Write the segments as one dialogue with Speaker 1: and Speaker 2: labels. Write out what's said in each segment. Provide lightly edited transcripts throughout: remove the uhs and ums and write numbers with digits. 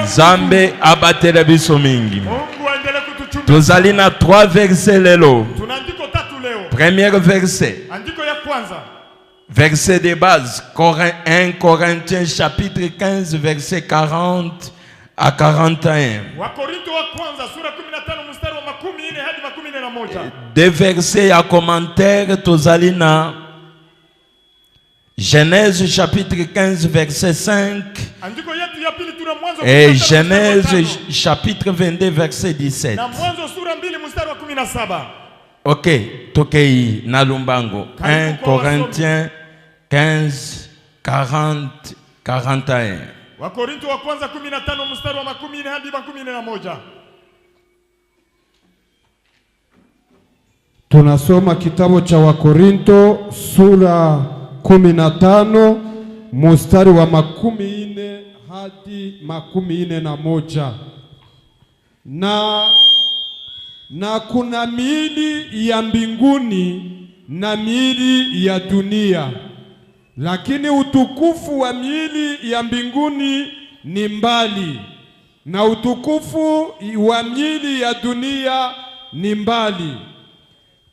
Speaker 1: Zambe abatela biso mingi. Tozali na 3 versets lelo. Premier verset. Verset de base, 1 Corinthiens chapitre 15 verset 40 à 41. Des versets à commentaire, tozalina Genèse chapitre 15 verset 5 et Genèse chapitre 22 verset 17. Ok, tokei nalumbango 1 Corinthiens 15 40 41.
Speaker 2: Wakorintho wa kwanza 15 mstari wa 10 hadi 11.
Speaker 3: Tunasoma kitabu cha Wakorintho sura 15 mstari wa 14 hadi 41. Na kuna miili ya mbinguni na miili ya dunia, lakini utukufu wa miili ya mbinguni ni mbali, na utukufu wa miili ya dunia ni mbali.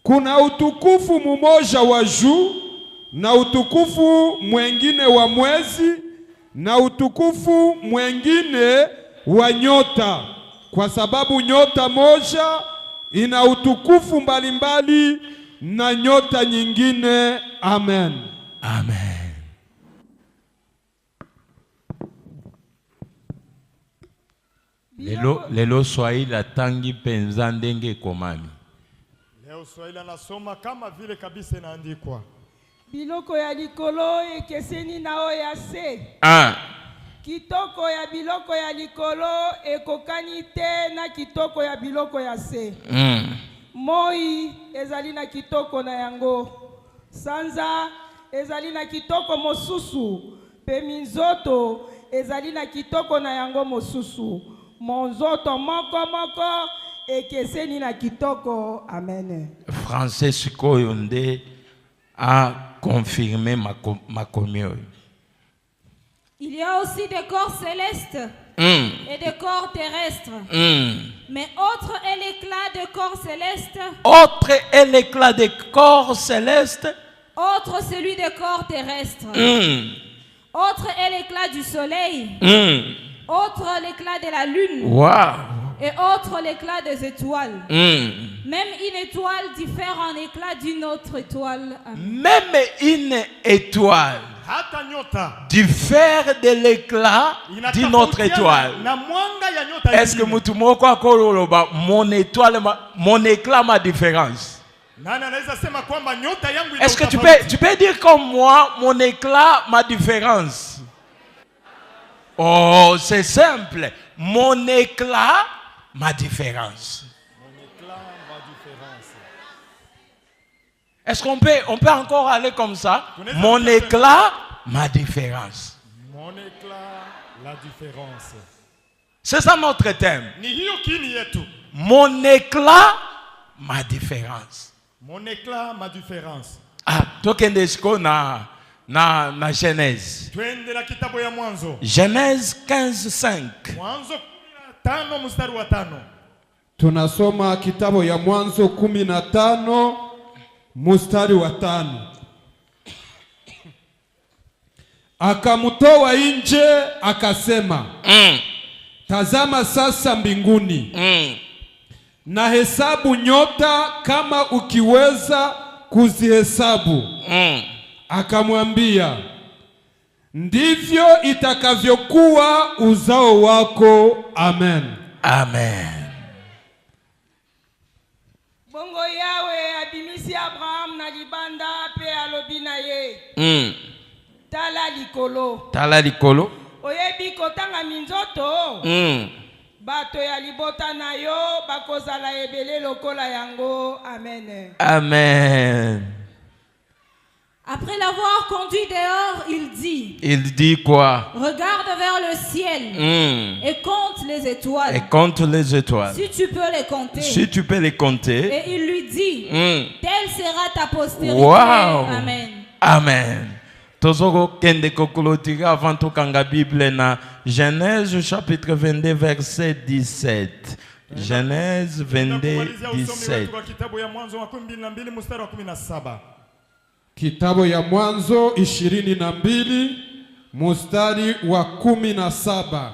Speaker 3: Kuna utukufu mmoja wa juu, na utukufu mwengine wa mwezi, na utukufu mwengine wa nyota, kwa sababu nyota moja ina utukufu mbalimbali na nyota nyingine. Amen.
Speaker 1: Amen. Lelo Swahili atangi penza ndenge komami.
Speaker 2: Leo Swahili anasoma kama vile kabisa inaandikwa.
Speaker 4: Biloko ya likolo ekeseni nao ya se. Kitoko ya biloko ya likolo ekokani te na kitoko ya biloko ya se. Moi ezali na kitoko na yango. Sanza ezali na kitoko mosusu. Pe minzoto ezali na kitoko na yango mosusu. Monzoto moko moko ekeseni na kitoko. Amen.
Speaker 1: Français sikoyo nde a confirmé ma communion.
Speaker 5: Il y a aussi des corps célestes et des corps terrestres. Mais autre est l'éclat des corps célestes.
Speaker 1: Autre est l'éclat des corps célestes.
Speaker 5: Autre celui des corps terrestres. Autre est l'éclat du soleil. Autre l'éclat de la lune.
Speaker 1: Wow.
Speaker 5: Et autre l'éclat des étoiles. Même une étoile diffère en éclat d'une autre étoile. Amen.
Speaker 1: Même une étoile diffère de l'éclat d'une autre étoile. Est-ce que mon éclat ma différence? Est-ce que tu peux dire comme moi, mon éclat ma différence? Oh, c'est simple. Mon éclat ma différence. Est-ce qu'on peut encore aller comme ça? Mon éclat, ma différence.
Speaker 2: Mon éclat, la différence.
Speaker 1: C'est ça notre thème. Mon éclat, ma différence.
Speaker 2: Mon éclat, ma différence.
Speaker 1: Ah, tokendeshiko na Genèse. Genèse 15:5.
Speaker 3: Tunasoma kitabu ya Mwanzo 15 mstari wa 5. Akamtoa nje akasema, tazama sasa mbinguni, na hesabu nyota kama ukiweza kuzihesabu. Akamwambia, ndivyo itakavyokuwa uzao wako. Amen.
Speaker 1: Amen.
Speaker 4: Bongo yawe abimisi Abraham na libanda pe alobi na ye. Tala likolo.
Speaker 1: Tala likolo.
Speaker 4: Oyebi kotanga minzoto. Bato ya libota na yo bakozala ebele lokola yango. Amen.
Speaker 1: Amen.
Speaker 5: Après l'avoir conduit dehors, il dit.
Speaker 1: Il dit quoi?
Speaker 5: Regarde vers le ciel et compte les étoiles.
Speaker 1: Et compte les étoiles.
Speaker 5: Si tu peux les compter.
Speaker 1: Si tu peux les compter.
Speaker 5: Et il lui dit, telle sera ta postérité.
Speaker 1: Wow.
Speaker 5: Amen.
Speaker 1: Amen. Tozoko kende kokolotira avant tokanga Bible na Genèse chapitre 22 verset 17. Genèse 22 17.
Speaker 3: Kitabu ya Mwanzo 22 mstari wa 17.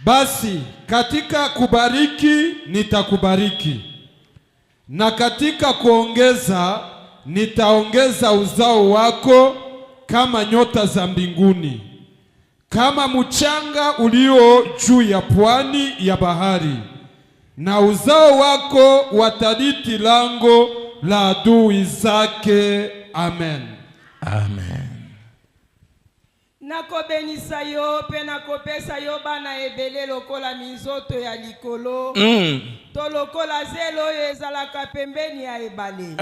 Speaker 3: Basi katika kubariki nitakubariki, na katika kuongeza nitaongeza uzao wako kama nyota za mbinguni, kama mchanga ulio juu ya pwani ya bahari, na uzao wako wataliti lango la adui zake. Amen.
Speaker 1: Amen.
Speaker 4: Nakobenisa yo pe nakopesa yo bana ebele lokola minzoto ya likolo. To lokola zelo yo ezalaka pembeni ya ebale.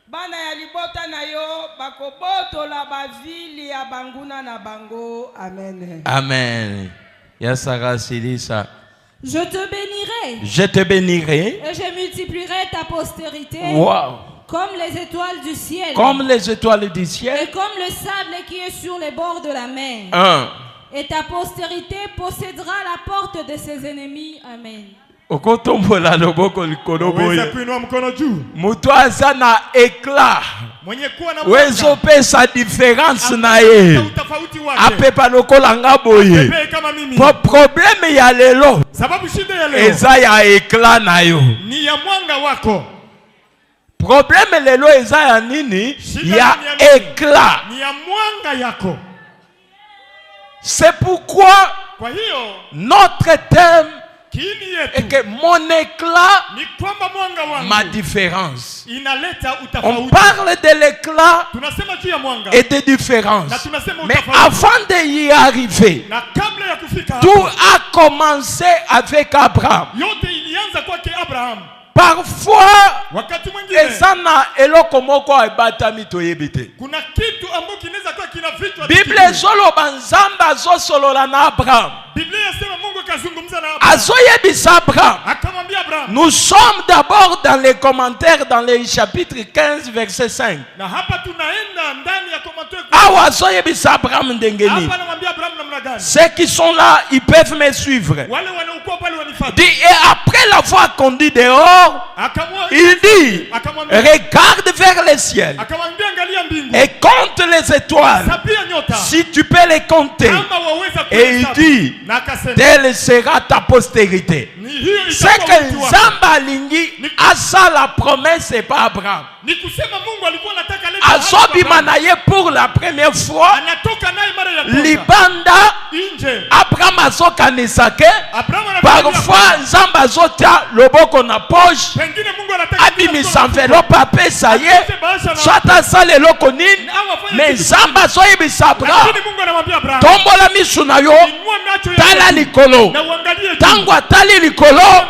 Speaker 4: Bana ya libota na yo bakobotola bavili ya banguna na bango. Amen.
Speaker 1: Amen. Yasara Silisa.
Speaker 5: Je te bénirai.
Speaker 1: Je te bénirai.
Speaker 5: Et je multiplierai ta postérité.
Speaker 1: Wow.
Speaker 5: Comme les étoiles du ciel.
Speaker 1: Comme les étoiles du ciel.
Speaker 5: Et comme le sable qui est sur les bords de la mer. Et ta postérité possédera la porte de ses ennemis. Amen.
Speaker 1: Okotombola loboko likolo boye. Mutu aza na éclat. Wezo pesa différence na ye. Apepa lokola nga boye. Problème ya lelo. Eza ya éclat na yo.
Speaker 2: Ni ya mwanga wako.
Speaker 1: Problème lelo eza ya nini? Ya éclat.
Speaker 2: Ni ya mwanga yako.
Speaker 1: C'est pourquoi notre thème et que mon éclat, ma différence. On parle de l'éclat et de différence. Mais avant d'y arriver, tout a commencé avec Abraham. Parfois, ezana eloko moko ebatami toyebite. Bible solo banzamba zo solola na Abraham. Azoyebisa Abraham. Nous sommes d'abord dans les commentaires dans le chapitre 15 verset 5. Awa azoyebisa Abraham ndengeni. Ceux qui sont là, ils peuvent me suivre. Et après l'avoir conduit dehors, il dit, regarde vers le ciel et compte les étoiles, si tu peux les compter. Et il dit, telle sera ta postérité. C'est que Zamba Lingi a ça la promesse, c'est pas Abraham. Azobimanaye pour la première fois, Libanda, Abraham azokanisake, parfois Zamba azotia loboko na poche, abimisa enveloppe ape ça y est, soit asale loko nini, mais Zamba azoyebisa Abraham, tombola misu na yo, tala likolo, tango atali likolo,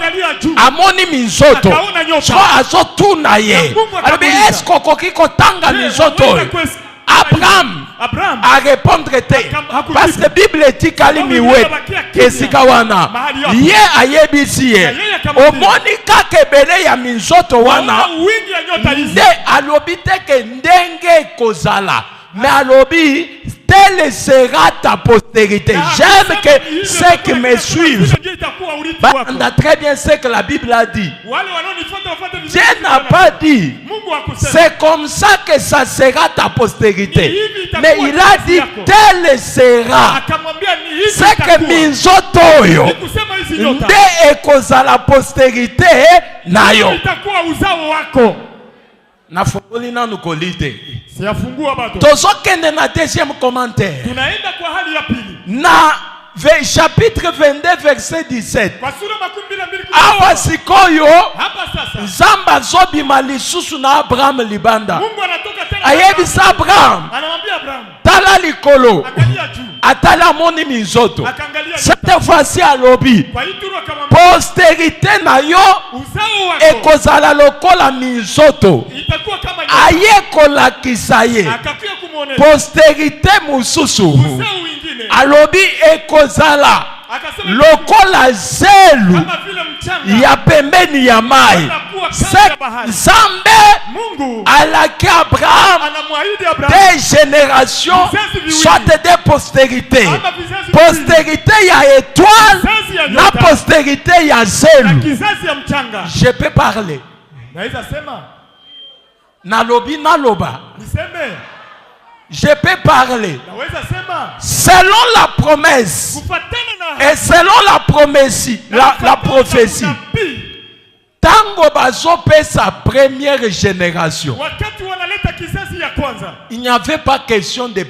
Speaker 1: amoni minzoto, soit azotuna ye. Est-ce qu'on tanga minzoto? Abraham a répondre parce que Bible dit kalimiwe kesikawana ye ayebisiye omonika kebele ya minzoto wana nde alobite ke ndenge kozala mais alobi telle sera ta postérité. J'aime que ceux qui me suivent entendent très bien ce que la Bible a dit. Dieu n'a pas dit c'est comme ça que ça sera ta postérité, mais il a dit telle sera. C'est que minzotoyo nde ekoza la postérité nayo. Na funguli na nukolite. Tozokende na deuxième commentaire. Na chapitre 22 verset 17. Awa sikoyo Zamba zobima lisusu na Abraham libanda. Ayebisa Abraham tala likolo atala moni minzoto. Cette fois-ci alobi postérité na yo ekozala lokola minzoto. Ayekola kisaye postérité mususu alobi ekozala lokola zelu
Speaker 2: kama vile mchanga
Speaker 1: ya pembeni ya mai.
Speaker 2: unakuwa kando ya bahari.
Speaker 1: Nzambe
Speaker 2: Mungu
Speaker 1: alaki Abraham
Speaker 2: anamwahidi Abrahamu
Speaker 1: des générations, soit des postérités.
Speaker 2: ama vizazi
Speaker 1: Postérité ya étoile,
Speaker 2: Kizazi ya
Speaker 1: na
Speaker 2: nyota.
Speaker 1: postérité ya
Speaker 2: na
Speaker 1: zelu.
Speaker 2: kizazi ya mchanga.
Speaker 1: Je peux parler.
Speaker 2: Naweza sema,
Speaker 1: Nalobi naloba.
Speaker 2: niseme,
Speaker 1: Je peux parler.
Speaker 2: naweza sema
Speaker 1: Selon la promesse
Speaker 2: kufatana na
Speaker 1: et selon la promesse, la prophétie. Tango bazope sa première génération.
Speaker 2: Wakati wanaleta kizazi ya kwanza,
Speaker 1: Il n'y avait pas question de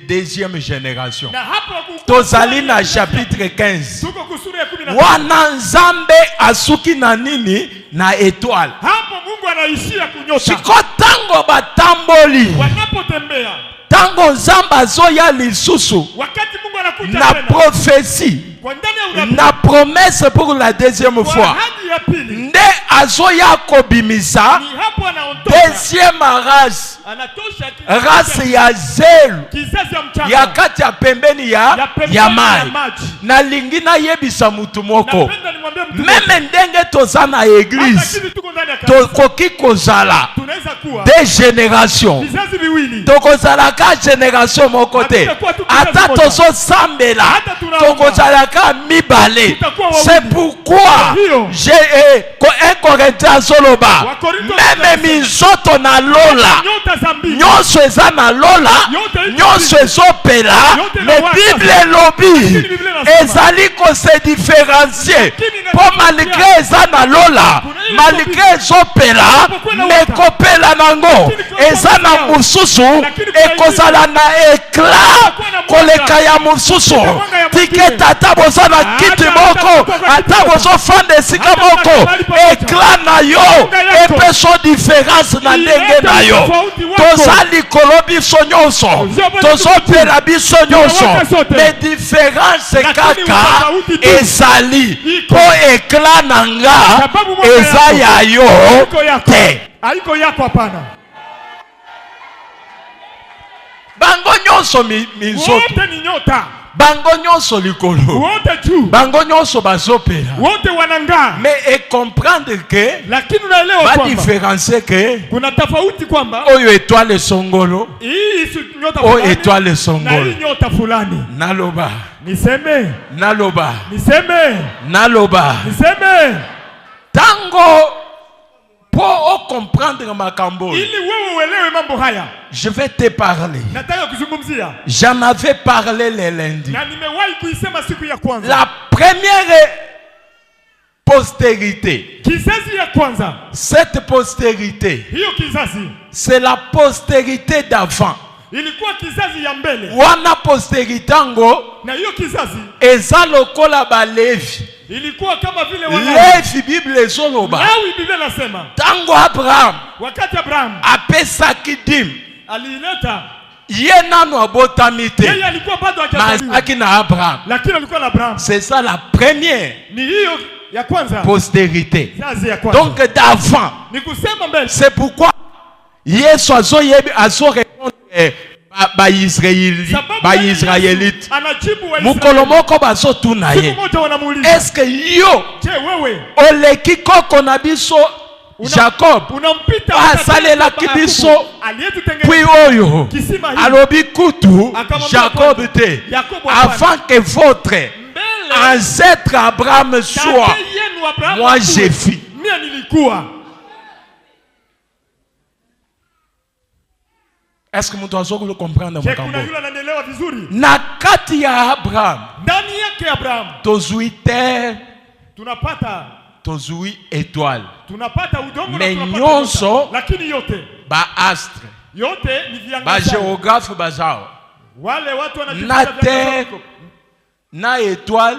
Speaker 1: deuxième génération.
Speaker 2: na hapo
Speaker 1: Tozali na chapitre 15.
Speaker 2: tuko kusura ya 15.
Speaker 1: Wana Nzambe asuki na nini na étoile.
Speaker 2: Hapo Mungu anaishia kunyosha.
Speaker 1: Siko tango batamboli.
Speaker 2: Wanapotembea,
Speaker 1: Tango Nzambe azoya lisusu
Speaker 2: wakati Mungu anakuja
Speaker 1: na
Speaker 2: tena
Speaker 1: prophétie,
Speaker 2: kwa ndani ya unabii,
Speaker 1: na promesse pour la deuxième
Speaker 2: kwa
Speaker 1: fois.
Speaker 2: ahadi ya pili,
Speaker 1: Nde azoya kobimisa
Speaker 2: ni hapo anaondoka,
Speaker 1: deuxième race,
Speaker 2: anatosha
Speaker 1: race ya zelu
Speaker 2: kizazi ya mchanga,
Speaker 1: ya kati ya pembeni
Speaker 2: ya pembeni
Speaker 1: ya
Speaker 2: ya
Speaker 1: mai.
Speaker 2: maji.
Speaker 1: Nalingi nayebisa mutu moko,
Speaker 2: Napenda nimwambie mtu
Speaker 1: meme ndenge toza na
Speaker 2: hata
Speaker 1: église
Speaker 2: kitu tuko ndani ya kanisa,
Speaker 1: tokoki kozala
Speaker 2: tunaweza kuwa
Speaker 1: des générations,
Speaker 2: vizazi viwili,
Speaker 1: tokozalaka génération moko te, ata tozosambela tokozalaka mibale. C'est pourquoi j'ai 1 Corinthiens soloba meme minzoto na lola
Speaker 2: nyota za mbili,
Speaker 1: nyonso eza na lola, nyonso ezopela, mais Bible elobi ezali kose différencier po malgré eza na lola, malgré ezopela, mais kopela nango eza na mosusu ekozala na éclat koleka ya mosusu. Tike tata boza na kiti moko, ata bozofanda esika moko, éclat na yo epeso différence na ndenge na yo. Toza likolo biso nyonso, tozopela biso nyonso, mais différence kaka ezali po éclat na nga eza ya yo te.
Speaker 2: haiko yako, hapana.
Speaker 1: Bango nyonso minzoto,
Speaker 2: Wote ni nyota,
Speaker 1: bango nyonso likolo,
Speaker 2: wote juu,
Speaker 1: bango nyonso bazopela,
Speaker 2: wote wanangaa,
Speaker 1: mais et comprendre que
Speaker 2: lakini unaelewa
Speaker 1: ba
Speaker 2: kwamba
Speaker 1: différencier que
Speaker 2: kuna tofauti kwamba
Speaker 1: oyo étoile songolo,
Speaker 2: hii si nyota
Speaker 1: o
Speaker 2: fulani
Speaker 1: étoile
Speaker 2: na hii
Speaker 1: songolo.
Speaker 2: nyota fulani.
Speaker 1: Naloba,
Speaker 2: Niseme,
Speaker 1: naloba,
Speaker 2: niseme,
Speaker 1: naloba.
Speaker 2: niseme,
Speaker 1: Tango pour comprendre makambo,
Speaker 2: ili wewe uelewe mambo haya,
Speaker 1: je vais te parler.
Speaker 2: nataka kuzungumzia,
Speaker 1: J'en avais parlé le lundi.
Speaker 2: na nimewahi kuisema siku ya kwanza.
Speaker 1: La première postérité,
Speaker 2: Kizazi ya kwanza,
Speaker 1: cette postérité,
Speaker 2: hiyo kizazi
Speaker 1: c'est la postérité d'avant.
Speaker 2: ilikuwa kizazi ya mbele,
Speaker 1: Wana postérité ngo
Speaker 2: na hiyo kizazi
Speaker 1: eza lokola balevi.
Speaker 2: ilikuwa kama vile Walawi.
Speaker 1: Levi Bible ezoloba.
Speaker 2: Lawi, Biblia nasema
Speaker 1: Tango Abraham
Speaker 2: wakati Abraham
Speaker 1: apesaki dim,
Speaker 2: aliileta,
Speaker 1: ye nano abotami te,
Speaker 2: yeye alikuwa bado hajazaliwa,
Speaker 1: mazaki na Abraham.
Speaker 2: lakini alikuwa na Abraham.
Speaker 1: C'est ça la première
Speaker 2: Ni hiyo ya kwanza,
Speaker 1: postérité.
Speaker 2: kizazi ya kwanza.
Speaker 1: Donc d'avant.
Speaker 2: Ni kusema mbele.
Speaker 1: C'est pourquoi Yesu azo répondre ba Israélite,
Speaker 2: anajibu wa
Speaker 1: mukolo moko bazotuna ye,
Speaker 2: siku moja wanamuuliza,
Speaker 1: est-ce que yo
Speaker 2: je wewe
Speaker 1: oleki koko na biso Jacob
Speaker 2: unampita
Speaker 1: asalelaki biso puis
Speaker 2: aliyetutengeneza
Speaker 1: oyo
Speaker 2: kisima hii,
Speaker 1: alobi kutu
Speaker 2: akamwambia
Speaker 1: Jacob te,
Speaker 2: Yakobo
Speaker 1: avant que votre
Speaker 2: mbele
Speaker 1: ancêtre Abraham soit,
Speaker 2: tate yenu Abrahamu
Speaker 1: moi
Speaker 2: akuwe,
Speaker 1: j'ai fui.
Speaker 2: mimi nilikuwa.
Speaker 1: Est-ce que mtu azo comprendre
Speaker 2: Je,
Speaker 1: makambo?
Speaker 2: kuna yule ananielewa vizuri?
Speaker 1: Na kati ya Abraham
Speaker 2: Ndani yake Abraham
Speaker 1: tozui terre,
Speaker 2: tunapata
Speaker 1: tozui étoile,
Speaker 2: udongo na
Speaker 1: mais
Speaker 2: tunapata
Speaker 1: nyonso
Speaker 2: nyota. Lakini
Speaker 1: ba astre,
Speaker 2: yote ni
Speaker 1: ba
Speaker 2: viangaza.
Speaker 1: géographe bazao.
Speaker 2: Wale watu
Speaker 1: Na
Speaker 2: wanajifunza
Speaker 1: terre, na étoile,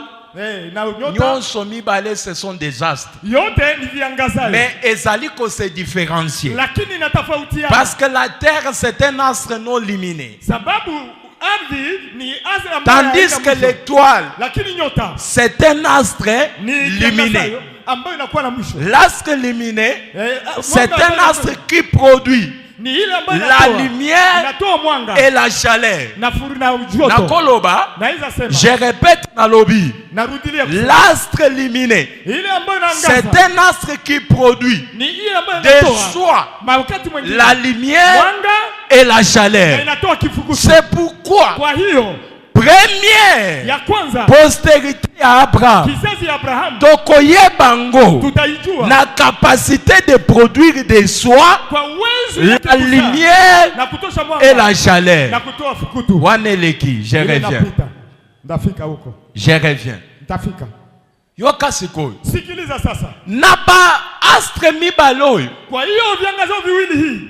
Speaker 2: na nyota
Speaker 1: nyonso mibale ce sont des astres.
Speaker 2: yote ni viangaza.
Speaker 1: Mais ezali ko se différencier.
Speaker 2: Lakini na tofautia.
Speaker 1: Parce que la terre c'est un astre non lumineux.
Speaker 2: Sababu ardhi ni astre ambayo
Speaker 1: Tandis que l'étoile
Speaker 2: lakini nyota
Speaker 1: c'est un astre lumineux.
Speaker 2: ambayo inakuwa na mwisho.
Speaker 1: L'astre lumineux c'est un astre qui produit la lumière et la chaleur. Nakoloba, je répète nalobi, l'astre lumineux, c'est un astre qui produit des soies, la lumière et la chaleur. C'est pourquoi première postérité à Abraham, Tokoye Bango, la capacité de produire des soies, la lumière et la chaleur. Waneleki, je reviens. Je reviens. Yoka sikoyo.
Speaker 2: Sikiliza sasa.
Speaker 1: Naba astre mibaloyo.
Speaker 2: Kwa hiyo vyangazo viwili hii.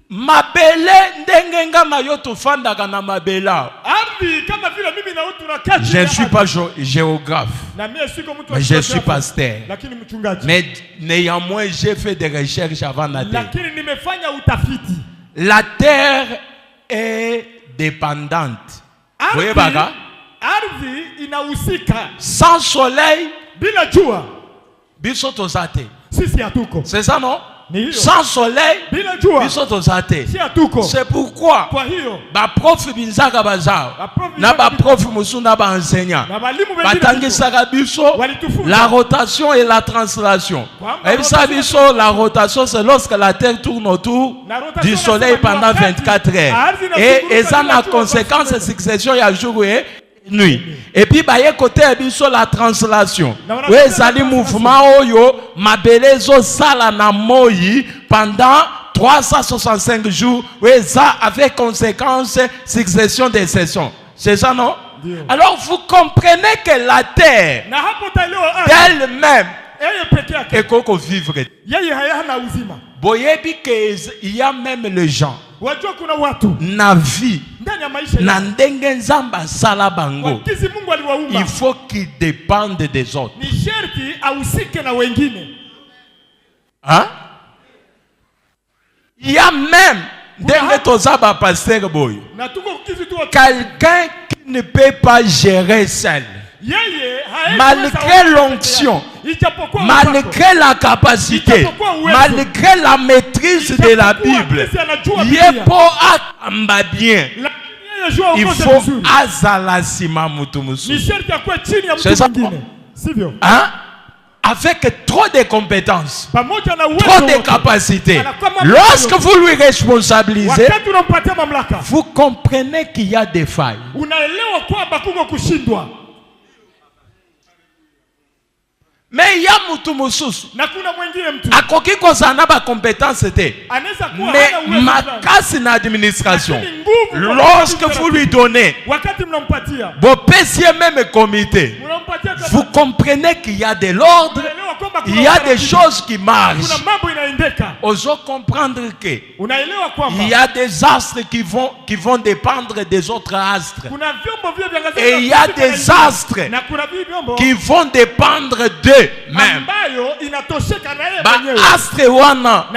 Speaker 1: Mabele ndengenga mayoto fandaka na mabela.
Speaker 2: Ardhi kama vile mimi na wewe tunakaa.
Speaker 1: Je ne suis pas géographe.
Speaker 2: Na mimi siko mtu
Speaker 1: wa géographe. Je suis pasteur.
Speaker 2: Lakini mchungaji.
Speaker 1: Mais néanmoins j'ai fait des recherches avant la terre.
Speaker 2: Lakini nimefanya utafiti.
Speaker 1: La terre est dépendante. Voyez baga?
Speaker 2: Ardhi inahusika.
Speaker 1: Sans soleil,
Speaker 2: bila jua,
Speaker 1: biso tozate.
Speaker 2: Sisi hatuko.
Speaker 1: C'est ça non? Sans soleil,
Speaker 2: bila jua,
Speaker 1: biso tozate.
Speaker 2: Si hatuko.
Speaker 1: C'est pourquoi
Speaker 2: kwa hiyo
Speaker 1: ba prof binzaka bazao na ba prof musuna ba enseignant batangisaka biso la rotation et la translation. Et ça biso la rotation c'est lorsque la terre tourne autour du soleil pendant 24 heures. Et ça a conséquence succession ya jour et nuit. Et puis bah côté biso la translation. Oui, zali mouvement oyo mabelezo sala na moyi pendant 365 jours. Oui, ça avec conséquence succession des saisons. C'est ça non? Alors vous comprenez que la terre d'elle-même est qu'on vivre. Boyebi que il y a même les gens. Na vie na ndenge nzamba sala bango, il faut qu'ils dépendent des autres. Hein? Il y a même quelqu'un qui ne peut pas gérer seul. Malgré l'onction, malgré la capacité, malgré la maîtrise de la Bible, il faut azalasima mutumusu. C'est ça. Hein? Avec trop de compétences, trop de capacités. Lorsque vous lui responsabilisez, vous comprenez qu'il y a des failles. Mais il y a Mutumusus. Akoki kozana ba compétence était. Mais ma casse na administration. Lorsque vous lui donnez vos PC même comité, vous comprenez qu'il y a de l'ordre, il y a des choses qui marchent. Osons comprendre que il y a des astres qui vont dépendre des autres astres. Et il y a des astres qui vont dépendre d'eux. Même ba astre wana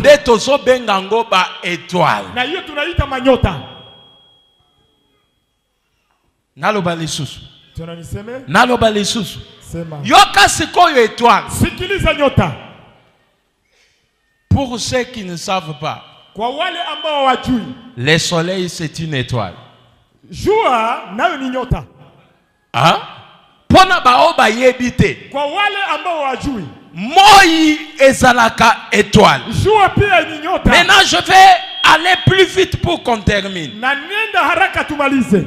Speaker 1: de tozo bengango ba étoile naloba lisusu yoka sikoyo étoile. Pour ceux qui ne savent pas, le soleil c'est une étoile. Hein? Pona baoba yebite.
Speaker 2: Kwa wale ambao wajui.
Speaker 1: Moi ezalaka étoile.
Speaker 2: Jua pia ni nyota.
Speaker 1: Maintenant je vais aller plus vite pour qu'on termine.
Speaker 2: Na nenda haraka tumalize.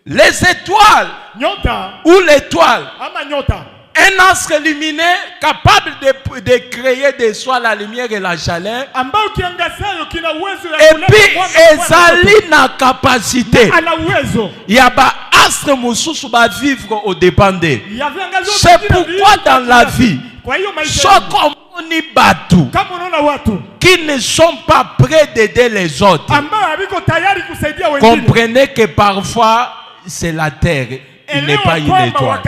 Speaker 1: Les étoiles.
Speaker 2: Nyota.
Speaker 1: Ou l'étoile.
Speaker 2: Ama nyota.
Speaker 1: Un astre lumineux capable de créer des soies, la lumière et la chaleur. Et puis ezali na capacité. Il y a ba astre mususu ba vivre au dépendant. C'est pourquoi dans la vie, sokomoni batu qui ne sont pas prêts d'aider les autres. Comprenez que parfois c'est la terre. Il n'est pas une étoile.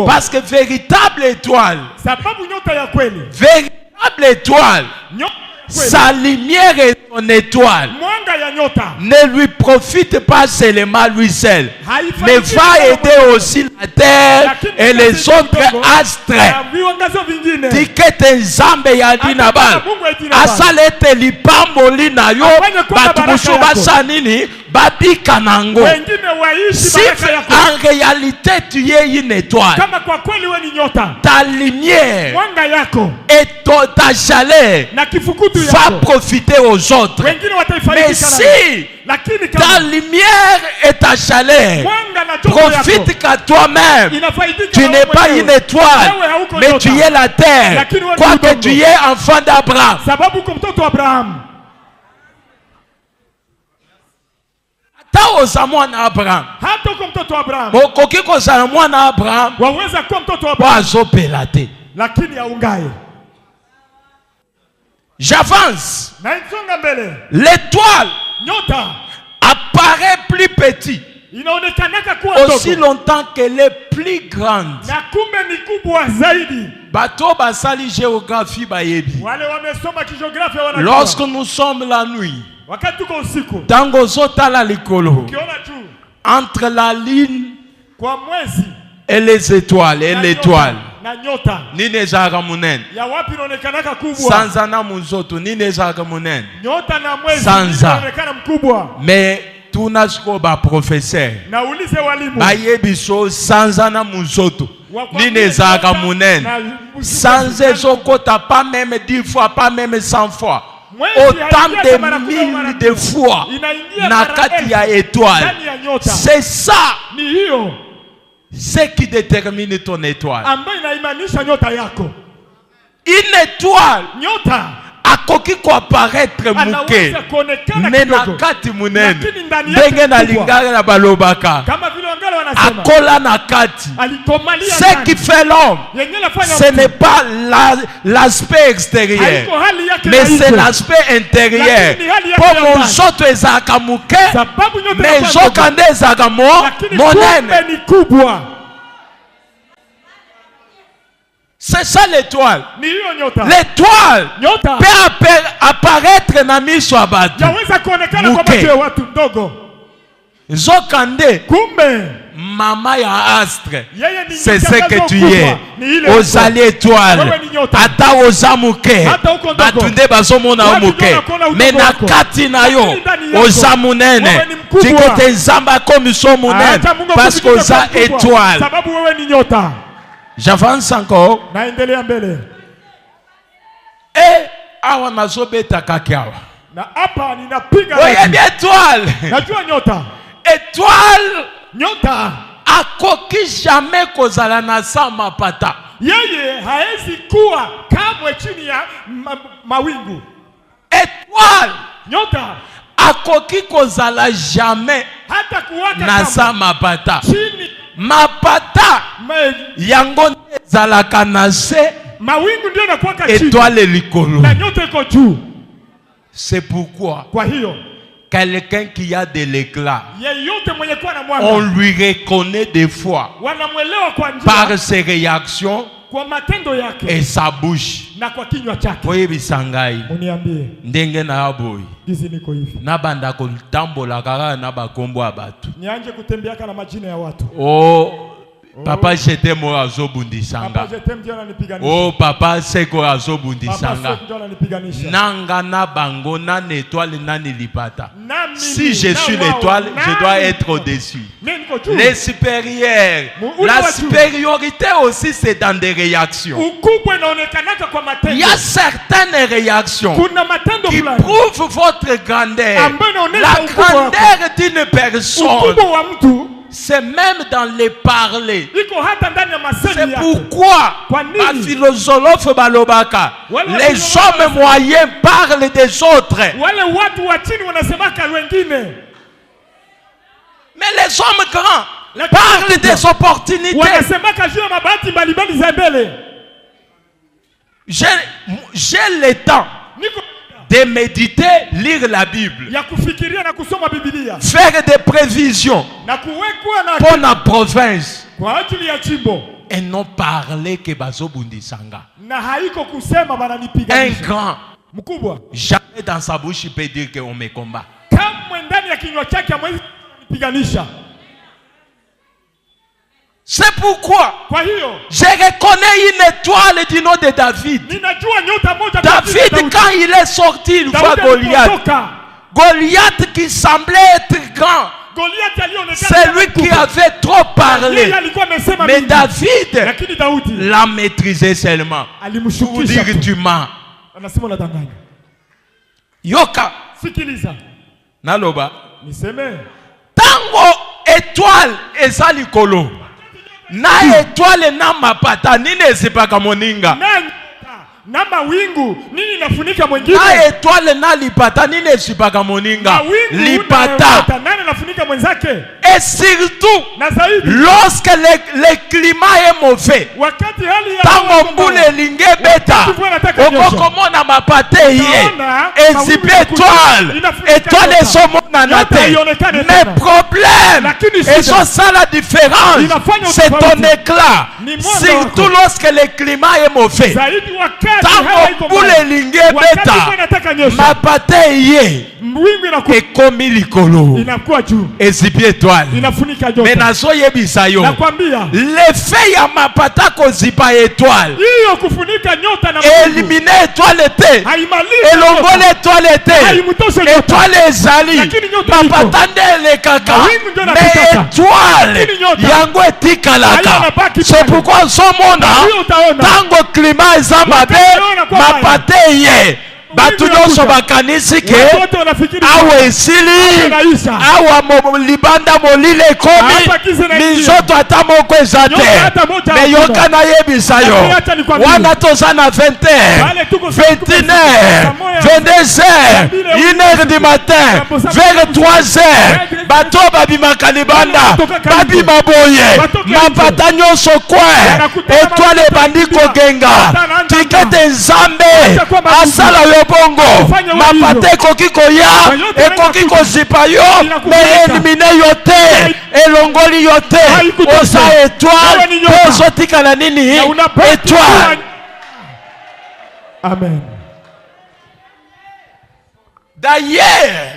Speaker 1: Parce que véritable étoile, sa lumière est ton étoile ne lui profite pas seulement lui seul, mais va aider aussi la terre et les autres astres. Tikete nzambe ya dinabal asalete lipambo lina yo batubusu basanini babika nango. Si en réalité tu es une étoile, ta lumière et ta chaleur va profiter aux autres. Mais si ta lumière et ta chaleur profitent qu'à toi-même, tu n'es pas une étoile, mais tu es la terre, quoique tu es enfant d'Abraham. Ta ozamwana Abraham. Bokoki kozala mwana Abraham. Wazopela te. J'avance. L'étoile apparaît plus petit aussi longtemps qu'elle est plus grande. Bato basali géographie bayebi. Lorsque nous sommes la nuit, tango zotala likolo, entre la lune et les étoiles et l'étoile, nine zaka munen sanza muzoto nine zaka munen sanza. Mais tunasko ba professeur bayebiso sanza na muzoto nine zaka munen sanza zokota pas même 10 fois, pas même 100 fois, autant de mille de fois na kati ya étoile. C'est ça ce qui détermine ton étoile. Une étoile akoki ko apparaître muke mais na kati munene ndenge na lingala na balobaka akola na kati. Ce qui fait l'homme, ce n'est pas l'aspect extérieur, mais c'est l'aspect intérieur. Pour mon soto ezaka muke mais zokande ezaka monene. C'est ça l'étoile. L'étoile peut apparaître na miso abatu zokande mama ya astre. C'est ce que tu es. Ozali étoile. Ata ozamuke batunde bazomona omuke mais na kati na yo ozamunene tikete nzamba komiso munene parce que oza étoile. J'avance encore. Et awa nazobeta kakiawa. Oyebi étoile. Étoile akoki jamais kozala na sa mapata.
Speaker 2: Yeye haezi kuwa kamwe chini ya mawingu.
Speaker 1: Étoile akoki kozala jamais
Speaker 2: hata kuwaka
Speaker 1: na sa mapata.
Speaker 2: Chini
Speaker 1: mapata yango zalaka na se
Speaker 2: mawingu ndio nakuwaka chini.
Speaker 1: Étoile likolo
Speaker 2: na nyota iko juu.
Speaker 1: C'est pourquoi
Speaker 2: kwa hiyo
Speaker 1: quelqu'un qui a de l'éclat,
Speaker 2: yeyote mwenye kuwa na mwanga,
Speaker 1: on lui reconnaît des fois
Speaker 2: wanamwelewa kwa njia
Speaker 1: par ses réactions
Speaker 2: kwa matendo yake
Speaker 1: et sa bouche
Speaker 2: na kwa kinywa chake.
Speaker 1: Oye bisangai
Speaker 2: uniambie
Speaker 1: ndenge na aboyi
Speaker 2: hizi niko hivi
Speaker 1: na banda ko tambola kaka na bakombo abatu
Speaker 2: nianje kutembea kana majina ya watu.
Speaker 1: Papa j'étais moi azobundisanga. Oh papa seko azobundisanga. Nanga na bango na étoile nani lipata. Si je suis l'étoile, je dois être au-dessus. Les supérieurs, la supériorité aussi c'est dans des réactions. Il y a certaines réactions qui prouvent votre grandeur. La grandeur d'une personne, c'est même dans les parler. C'est pourquoi ma philosophe balobaka, les hommes moyens parlent des autres, mais les hommes grands parlent des opportunités. J'ai le temps de méditer, lire la Bible, faire des prévisions pour la province et non parler que bazo bundisanga. Un grand
Speaker 2: mkubwa.
Speaker 1: Jamais dans sa bouche il peut dire qu'on me combat.
Speaker 2: Kamwe ndani ya kinywa chake hamwezi kunipiganisha.
Speaker 1: C'est pourquoi je reconnais une étoile du nom de David. David, quand il est sorti, il voit Goliath. Goliath qui semblait être grand. C'est lui qui avait trop parlé. Mais David l'a maîtrisé seulement. Pour dire tu mens. Yoka. Naloba. Tango étoile eza likolo. Na étoile na mapata nini ezipaka moninga.
Speaker 2: Na mawingu nini nafunika mwingine?
Speaker 1: Na étoile na lipata nini ezipaka moninga. Lipata
Speaker 2: nani nafunika mwenzake?
Speaker 1: Et surtout lorsque le climat est mauvais.
Speaker 2: Wakati hali ya
Speaker 1: tango mbule linge beta okokomona mapate ye ezipe étoile ezomona na te. Mais problème ça la différence c'est ton éclat. Surtout lorsque le climat est mauvais. Tango mbule linge beta mapate ye ekomi likolo ezipi étoile. Mais nazo yebisa yo l'effet ya mapata kozipa étoile éliminer étoile te elongole étoile te étoile ezali mapata nde elekaka mais étoile yango etikalaka. C'est pourquoi ozomona tango climat eza mabe mapata ye batu nyonso bakanisi ke awa esili awa libanda molile ekomi minzoto ata moko eza te. Me yoka nayebisa yo wana toza na 20h 21h 22h 1h du matin vers 3h bato babimaka libanda babima boye mapata nyonso kwe étoile ebandi kogenga tikete nzambe asala yo bongo mapate ekoki koya ekoki kozipa yo mais elimine yo te elongoli yo te oza étoile ozotikala nini étoile.
Speaker 2: Amen.
Speaker 1: D'ailleurs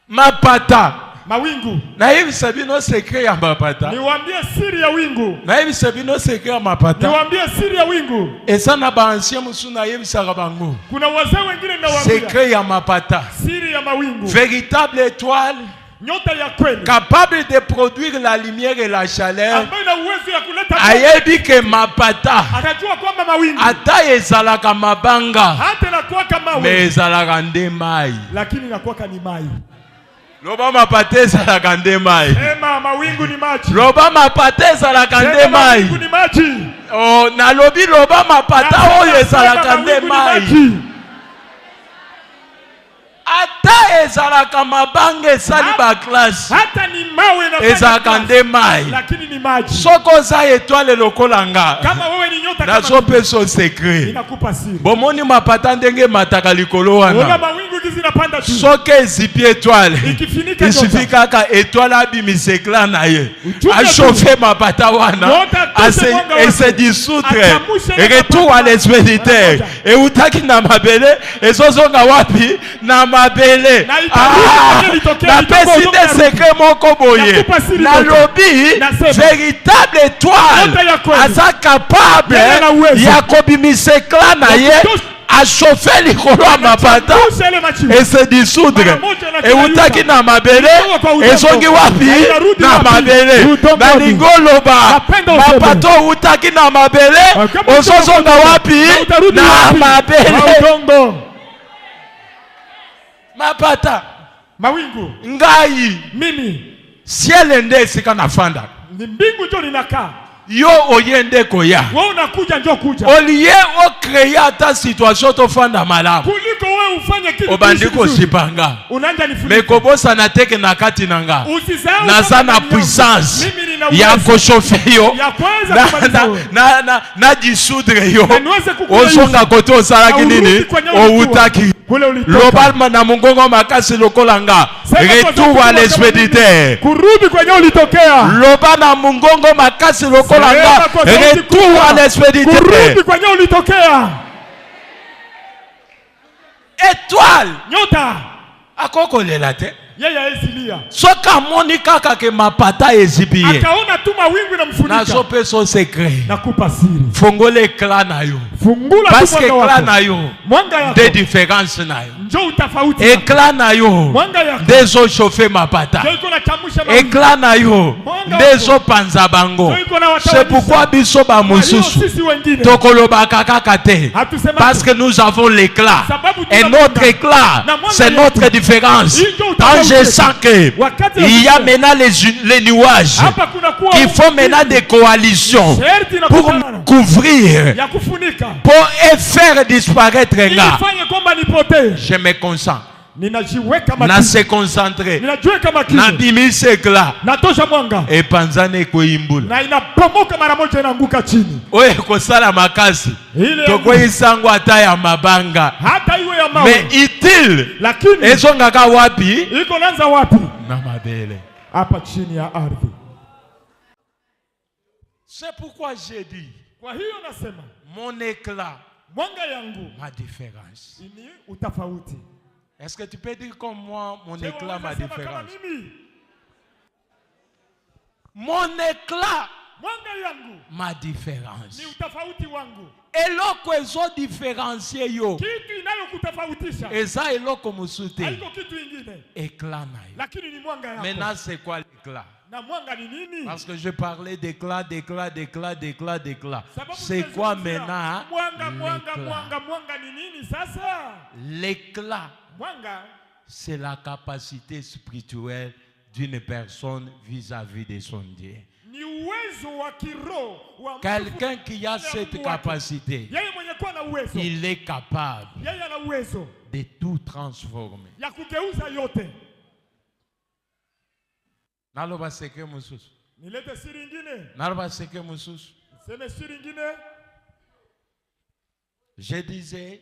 Speaker 1: mapata
Speaker 2: mawingu
Speaker 1: nayebisa bino secret ya mapata.
Speaker 2: Niwaambie siri ya wingu.
Speaker 1: Nayebisa bino secret ya mapata.
Speaker 2: Niwaambie siri ya wingu.
Speaker 1: Esa na ba ancien musu nayebisa bango.
Speaker 2: Kuna wazee wengine nawaambia
Speaker 1: secret ya mapata.
Speaker 2: Siri ya mawingu.
Speaker 1: Véritable étoile
Speaker 2: nyota ya kweli
Speaker 1: capable de produire la lumière et la chaleur.
Speaker 2: Ambayo ina uwezo ya kuleta
Speaker 1: ayebi ke mapata
Speaker 2: atajua kwamba mawingu
Speaker 1: ata ezalaka mabanga
Speaker 2: hata inakuwa kama
Speaker 1: mais ezalaka nde mai.
Speaker 2: Lakini inakuwa ni mai.
Speaker 1: Loba mapata ezalaka nde mai.
Speaker 2: Ema mawingu ni maji.
Speaker 1: Loba mapata ezalaka nde mai.
Speaker 2: Mawingu ni maji.
Speaker 1: Oh nalobi loba mapata oyo ezalaka nde mai. Ata ezalaka mabanga esali ba classe.
Speaker 2: Hata ni mawe na
Speaker 1: ezalaka nde mai.
Speaker 2: Lakini ni maji.
Speaker 1: Soko za étoile lokolanga.
Speaker 2: Kama wewe ni nyota kama
Speaker 1: nazo peso secret.
Speaker 2: Inakupa siri.
Speaker 1: Bomoni mapata ndenge mataka likolo wana.
Speaker 2: Ona mawingu zinapanda juu.
Speaker 1: Soke ezipi étoile.
Speaker 2: Ikifinika
Speaker 1: nyota. Isifika ka étoile abimisa éclat na ye. A chauffer mapata wana. Se dissoudre. Retour à l'espérité. Et utaki na mabele ezozonga wapi na mabele. Na pesi de secret moko boye. Na lobi véritable étoile aza capable ya kobimisa éclat na ye a chauffer likolo ya mapata et se dissoudre et utaki na mabele ezongi wapi na mabele na lingoloba mapata utaki na mabele ozozonga wapi na mabele. Mapata
Speaker 2: mawingu
Speaker 1: ngai
Speaker 2: mimi
Speaker 1: ciel nde esika nafanda
Speaker 2: mbingu ndio ninakaa
Speaker 1: yo oyende koya
Speaker 2: wewe unakuja njoo kuja
Speaker 1: olie o créer ta situation to fanda malamu
Speaker 2: kuliko wewe ufanye kitu
Speaker 1: obandiko sipanga
Speaker 2: unaanza nifunika
Speaker 1: mekobosa na teke na kati nanga
Speaker 2: usisahau
Speaker 1: naza na puissance ya kochauffer yo na dissoudre yo osonga koto osalaki nini outaki lobalma na mongongo makasi lokolanga retour à l'expéditeur
Speaker 2: kurudi kwenye ulitokea
Speaker 1: loba na mongongo makasi lokolanga retour à l'expéditeur
Speaker 2: kurudi kwenye ulitokea.
Speaker 1: étoile
Speaker 2: nyota
Speaker 1: akokolela te
Speaker 2: yeye ezilia
Speaker 1: soka moni kaka ke mapata ezibie
Speaker 2: akaona tu mawingu na mfunika
Speaker 1: nazo peso secret
Speaker 2: nakupa siri
Speaker 1: fungole éclat na yo
Speaker 2: fungula
Speaker 1: parce que
Speaker 2: tu
Speaker 1: éclat na yo
Speaker 2: mwanga yako
Speaker 1: de différence na yo
Speaker 2: njoo utafauti
Speaker 1: éclat na yo
Speaker 2: mwanga yako
Speaker 1: dezo chauffer mapata
Speaker 2: njoo iko na chamusha mawingu
Speaker 1: éclat na yo dezo panza bango c'est pourquoi biso ba mususu tokolobaka kaka te parce que nous avons l'éclat et notre éclat c'est notre différence. Quand je sens que il y a maintenant les nuages qui font maintenant des coalitions pour couvrir, pour faire disparaître là, je me concentre. Na se concentrer na bimisi éclat et panzane koimbula
Speaker 2: na inapomoka mara moja inaanguka chini
Speaker 1: oye kosala makasi tokoyi sango ata ya mabanga
Speaker 2: hata iwe ya mawe
Speaker 1: mais utile
Speaker 2: lakini
Speaker 1: ezongaka wapi
Speaker 2: iko naanza wapi
Speaker 1: na mabele
Speaker 2: hapa chini ya ardhi.
Speaker 1: C'est pourquoi j'ai dit
Speaker 2: kwa hiyo nasema
Speaker 1: mon éclat
Speaker 2: mwanga yangu
Speaker 1: ma différence.
Speaker 2: ni utafauti.
Speaker 1: Est-ce que tu peux dire comme moi, mon éclat, ma différence? Mon éclat, ma différence. Et l'autre est différencié yo. Et ça est l'autre comme soutien. Éclat na yo. Maintenant c'est quoi l'éclat? Parce que je parlais d'éclat. C'est quoi maintenant? L'éclat, c'est la capacité spirituelle d'une personne vis-à-vis de son Dieu. Quelqu'un qui a cette capacité, il est capable de tout transformer. Naloba secret mususu. Naloba secret mususu. Je disais,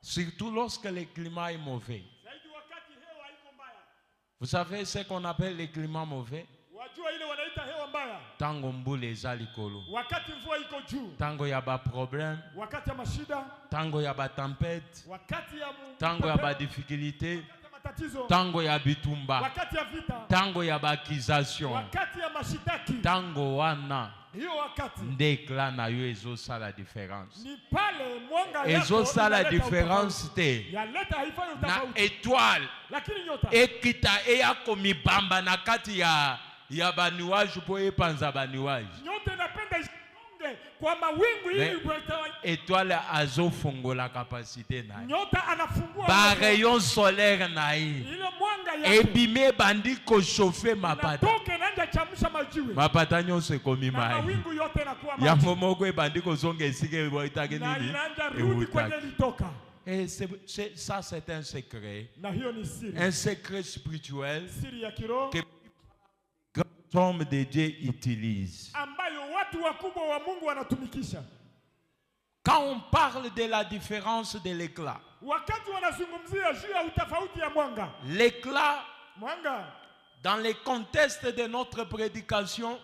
Speaker 1: surtout lorsque le climat est mauvais. Vous savez ce qu'on appelle le climat mauvais? Tango mbule eza likolo. Tango ya ba problème. Tango ya ba tempête. Tango ya ba difficulté. Tango ya bitumba. Tango ya ba accusation. Tango wana. Ndekla na yo ezo sa la différence. Ezo sa la différence te. Na étoile. Ekita eya komi bamba na kati ya ba nuage po epanza ba nuage. Étoile azo fongola capacité na. Ba rayon solaire na yi. Ebime bandi ko chauffer mapata. Mapata nyonso komi mai. Yango moko ebandi ko zonga esike boitaki nini? Et ça c'est un secret. Un secret spirituel que grand homme de Dieu utilise. Quand on parle de la différence de l'éclat, l'éclat, dans le contexte de notre prédication,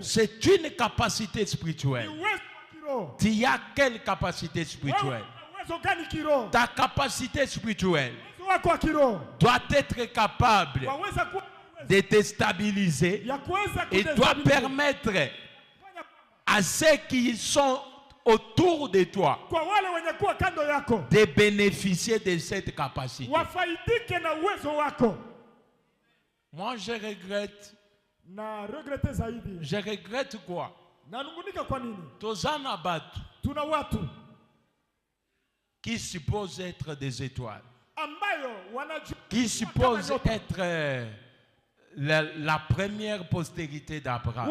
Speaker 1: c'est une capacité spirituelle. Tu as quelle capacité spirituelle? Ta capacité spirituelle doit être capable de te stabiliser et doit permettre à ceux qui sont autour de toi de bénéficier de cette capacité. Moi je regrette. Je regrette quoi? Tozana batu qui suppose être des étoiles, qui suppose être la première postérité d'Abraham.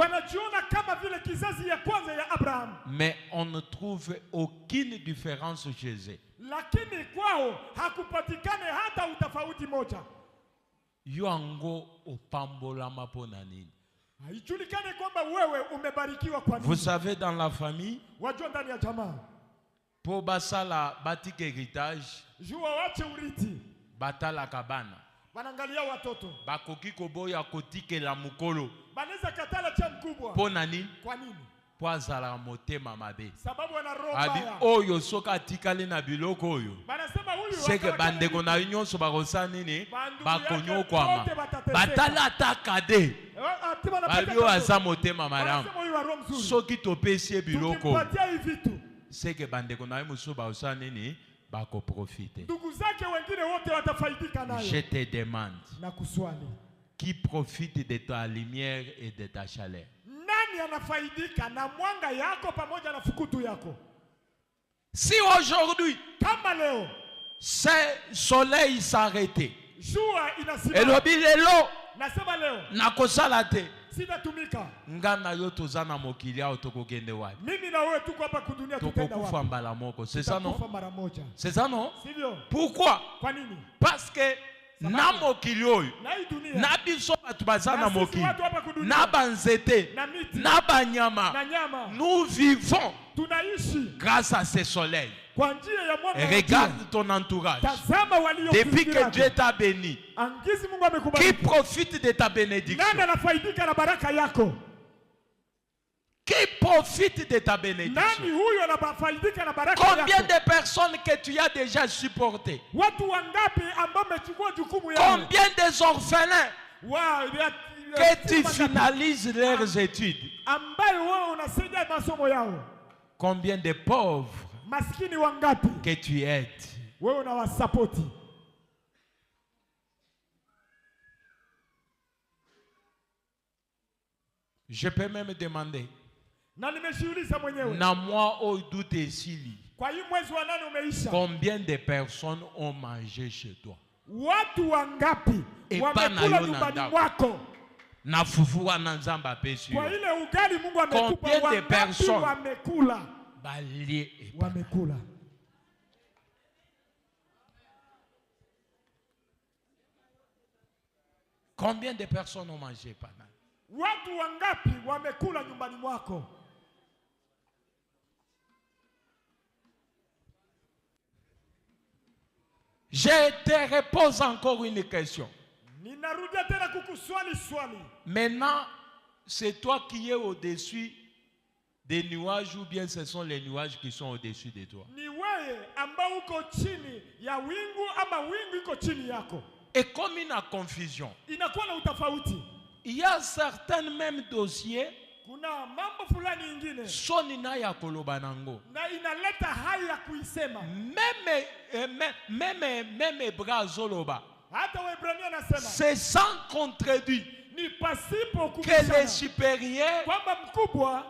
Speaker 1: Mais on ne trouve aucune différence chez eux. Yuango opambola mapona nini. Vous savez, dans la famille, pour basala batik héritage, batala kabana. Bakoki koboya kotike la mukolo. Ponani? po azala motema mabe.
Speaker 2: Sababu ana roho
Speaker 1: Abi
Speaker 2: mbaya.
Speaker 1: oyo soka tikali na biloko oyo.
Speaker 2: Banasema huyu
Speaker 1: Seke bandeko na nyonso bakosa nini bakonyokwama batala atakade babi oyo aza motema malamu soki topesi ye biloko seke bandeko na ye mosusu bakosa nini bakoprofite.
Speaker 2: Ndugu zake wengine wote watafaidika nayo.
Speaker 1: Je te demande,
Speaker 2: na kuswali,
Speaker 1: qui profite de ta lumière et de ta chaleur?
Speaker 2: Nani anafaidika na mwanga yako pamoja na fukutu yako?
Speaker 1: Si aujourd'hui,
Speaker 2: kama leo,
Speaker 1: ce soleil s'arrêtait,
Speaker 2: jua inasimama,
Speaker 1: elobi lelo
Speaker 2: nasema leo
Speaker 1: nakosala te,
Speaker 2: sitatumika,
Speaker 1: ngana yo tozana mokili awo tokokende wapi?
Speaker 2: mimi na wewe tuko hapa kudunia, tutenda wapi?
Speaker 1: Tokokufa mbala moko, c'est ça non? C'est ça non?
Speaker 2: Sivyo?
Speaker 1: Pourquoi?
Speaker 2: Kwa nini?
Speaker 1: Parce que na mokili oyo na biso batu bazana mokili na banzete na banyama, nous vivons grâce à ce soleil. Regarde ton entourage. Depuis que Dieu t'a béni, qui profite de ta bénédiction? Qui profite de ta bénédiction? Combien de personnes que tu as déjà supportées? Combien des orphelins que tu finalises leurs études? Combien de pauvres que tu aides? Je peux même demander, na moi au doute sili, combien de personnes ont mangé chez toi? Et pas na fufuwa na nzamba pesi. Combien de personnes balié et wamekula? Combien de personnes ont mangé pendant?
Speaker 2: Watu wangapi wamekula nyumbani mwako?
Speaker 1: Je te repose encore une question.
Speaker 2: Ninarudia tena kukuswali swali.
Speaker 1: Maintenant, c'est toi qui es au-dessus des nuages ou bien ce sont les nuages qui sont au-dessus de toi?
Speaker 2: Ni wewe ambao uko chini ya wingu ama wingu iko chini yako?
Speaker 1: Et comme il y a confusion,
Speaker 2: inakuwa na utafauti.
Speaker 1: Il y a certains même dossiers
Speaker 2: kuna mambo fulani ingine
Speaker 1: soni na ya koloba nango
Speaker 2: na inaleta haya kuisema
Speaker 1: même bras zoloba
Speaker 2: hata Waebrania nasema
Speaker 1: c'est sans contredit
Speaker 2: ni pasipo
Speaker 1: que les supérieurs
Speaker 2: kwamba mkubwa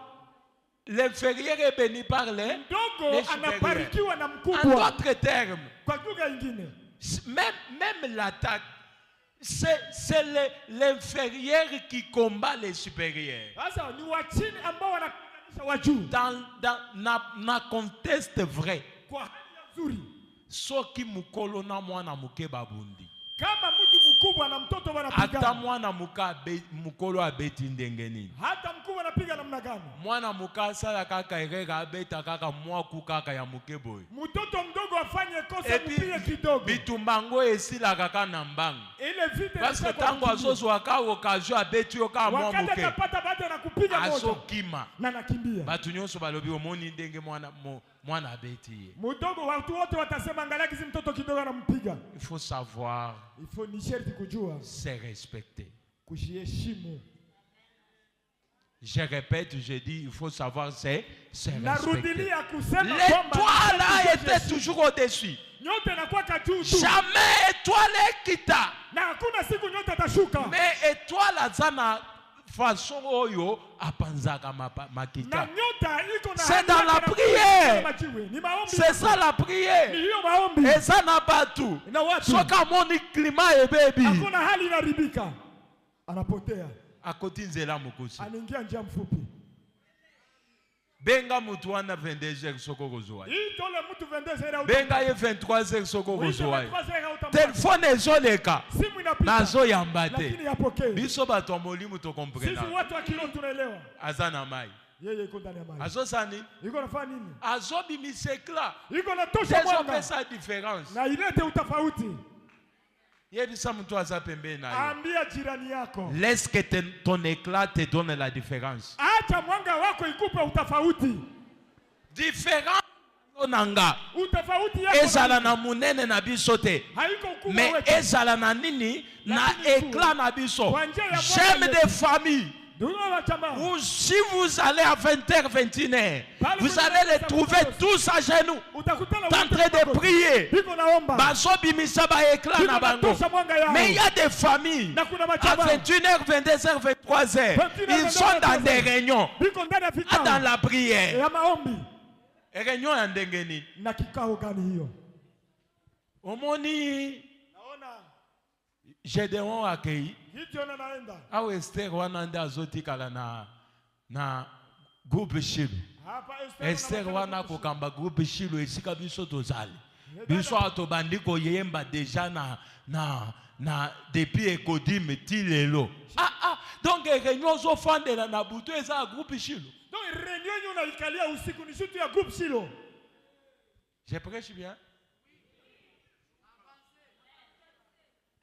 Speaker 1: l'inférieur est béni par les
Speaker 2: anabarikiwa na mkubwa.
Speaker 1: En d'autres termes,
Speaker 2: kwa lugha nyingine,
Speaker 1: même l'attaque, c'est l'inférieur qui combat les supérieurs. Dans contexte vrai. Soki mukolo na mwana muke babundi.
Speaker 2: Kama mtu mkubwa na mtoto wanapigana.
Speaker 1: Hata mwana mukolo abeti ndenge nini?
Speaker 2: Hata mkubwa anapiga namna gani?
Speaker 1: Mwana muka sala kaka erega abeta kaka mwaku kaka ya mukeboy.
Speaker 2: Mtoto mdogo afanye kosa mpige kidogo.
Speaker 1: Bitumbango esila kaka na mbangu.
Speaker 2: Ile vita
Speaker 1: parce que tango azozo waka occasion abeti yo kama mwa muke.
Speaker 2: Wakati atapata baada na kupiga moja.
Speaker 1: Azokima.
Speaker 2: Na nakimbia.
Speaker 1: Batu nyonso balobi omoni ndenge mwana abeti.
Speaker 2: Mdogo watu wote watasema angalia kisi mtoto kidogo anampiga.
Speaker 1: Il faut savoir.
Speaker 2: Il faut ni sherti kujua.
Speaker 1: C'est respecter.
Speaker 2: Kujiheshimu.
Speaker 1: Je répète, je dis, il faut savoir, c'est respecter. L'étoile a été toujours au-dessus. Jamais étoile quitta. Mais étoile a zana façon oyo apanzaka makita. C'est dans la prière. C'est ça la prière. Et ça n'a pas tout. Soka moni climat et baby.
Speaker 2: Hakuna hali inaribika. Anapotea.
Speaker 1: Akoti nzela mukosi.
Speaker 2: Anaingia njia mfupi.
Speaker 1: Benga mutu wana 22h soko kozwa.
Speaker 2: Itole mutu 22h.
Speaker 1: Benga ye 23h soko kozwa. Telefone ezoleka.
Speaker 2: Simu inapita.
Speaker 1: Nazo yambate.
Speaker 2: Lakini yapokee.
Speaker 1: Biso bato molimu to comprendre.
Speaker 2: Sisi watu wa kilo tunaelewa.
Speaker 1: Azana mai.
Speaker 2: Yeye iko ndani ya mai.
Speaker 1: Azo sani?
Speaker 2: Iko nafanya nini?
Speaker 1: Azo bimisekla.
Speaker 2: Iko natosha mwanga.
Speaker 1: Désolé sa différence.
Speaker 2: Na ilete utafauti.
Speaker 1: Yebisa mtu aza pembeni nayo.
Speaker 2: Ambia jirani yako.
Speaker 1: Laisse que ton éclat te donne la différence.
Speaker 2: Acha mwanga wako wako ikupe utafauti.
Speaker 1: Différent nanga.
Speaker 2: Utafauti yako
Speaker 1: ezala na munene na biso te. Mais ezala na nini na éclat na biso. J'aime des familles où si vous allez à 20h, 21h, vous allez les trouver tous à genoux, en train de prier. Mais il y a des familles, à 21h, 22h, 23h, ils sont dans des réunions, dans la prière. Réunion en dengeni. Omoni Gédéon accueilli. Awo Esther wana nda azotikala na groupe Shilo. Esther wana kokamba groupe Shilo esika biso tozali. Biso atobandi ko yemba déjà na depuis Ekodim ti lelo. Donc réunion zo fandela na butu eza groupe Shilo.
Speaker 2: Donc réunion na ikalia usiku ni surtout ya groupe Shilo.
Speaker 1: Je prêche bien.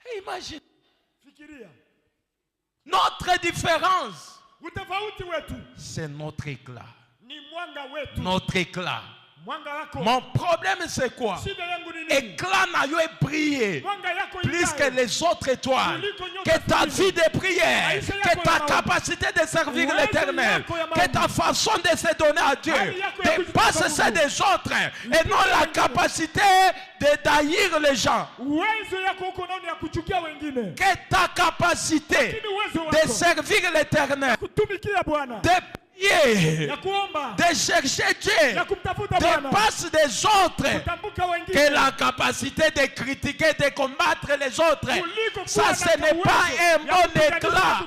Speaker 1: Hey, imagine. Notre différence, c'est notre éclat. Notre éclat. Mon problème c'est quoi? Éclat n'a eu brillé plus que les autres étoiles. Que ta vie de prière, que ta capacité de servir l'Éternel, que ta façon de se donner à Dieu dépasse celle des autres et non la capacité de taillir les gens. Que ta capacité de servir l'Éternel, de chercher Dieu dépasse des autres, que la capacité de critiquer, de combattre les autres. Ça, ce n'est pas un bon éclat.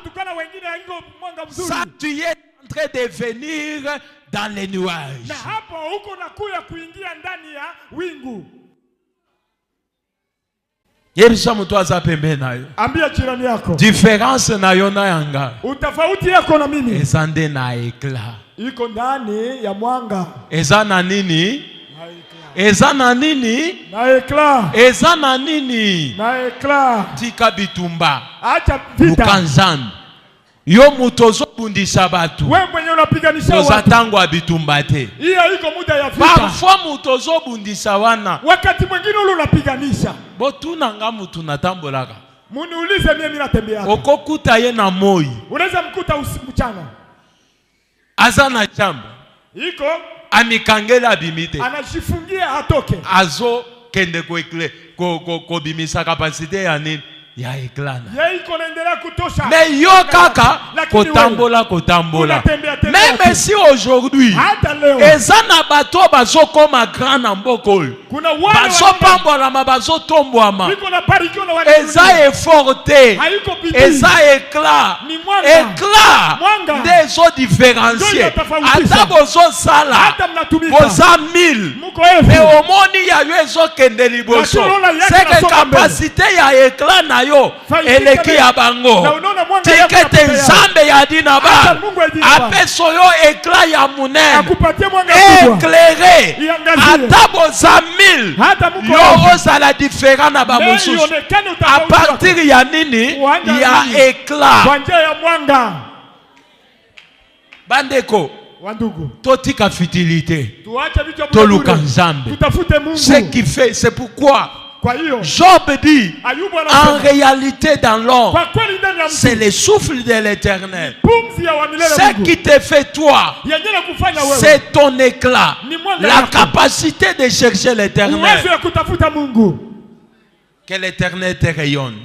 Speaker 1: Ça, tu es en train de venir dans les nuages.
Speaker 2: Ambia jirani yako.
Speaker 1: Différence na yona yanga.
Speaker 2: Utafauti yako na mimi.
Speaker 1: Ezande na éclat.
Speaker 2: Iko ndani ya mwanga.
Speaker 1: Ezana nini? Ezana nini?
Speaker 2: Na éclat.
Speaker 1: Ezana nini?
Speaker 2: Na éclat.
Speaker 1: Tika bitumba.
Speaker 2: Acha vita.
Speaker 1: Lukanzambi. Yo mutozo bundisa batu.
Speaker 2: Wewe mwenye unapiganisha watu.
Speaker 1: Tozatango abitumba te.
Speaker 2: Hiyo iko muda ya vita.
Speaker 1: Parfois mutozo bundisa wana.
Speaker 2: Wakati mwingine ule unapiganisha.
Speaker 1: Botuna nga mutu natambolaka.
Speaker 2: Muniulize mimi natembea.
Speaker 1: Okokuta ye na moi.
Speaker 2: Unaweza mkuta mchana.
Speaker 1: Azana chamba.
Speaker 2: Iko
Speaker 1: amikangela abimite.
Speaker 2: Anajifungia hatoke.
Speaker 1: Azo kende ko ekle ko bimisa capacité ya nini? Ya eklana. Mais yo kaka kotambola. Même si aujourd'hui ezana bato bazo koma grand na mboko. Bazo pambola bazo tombwama. Eza efforté. Eza éclat. Éclat des autres différenciés. Ata bozo sala. Boza 1000. Mais au moni ya yo ezo kende liboso. C'est que capacité ya éclat na yo eleki ya bango tikete nzambe ya dina ba apeso yo éclat ya munene éclairé ata boza 1000 yo ozala différent na bamosusu à partir ya nini ya éclat bandeko totika futilité toluka nzambe ce qui fait c'est pourquoi Job dit, en réalité dans l'homme, c'est le souffle de l'Éternel. Ce qui te fait toi, c'est ton éclat, la capacité de chercher l'Éternel. Que l'Éternel te rayonne.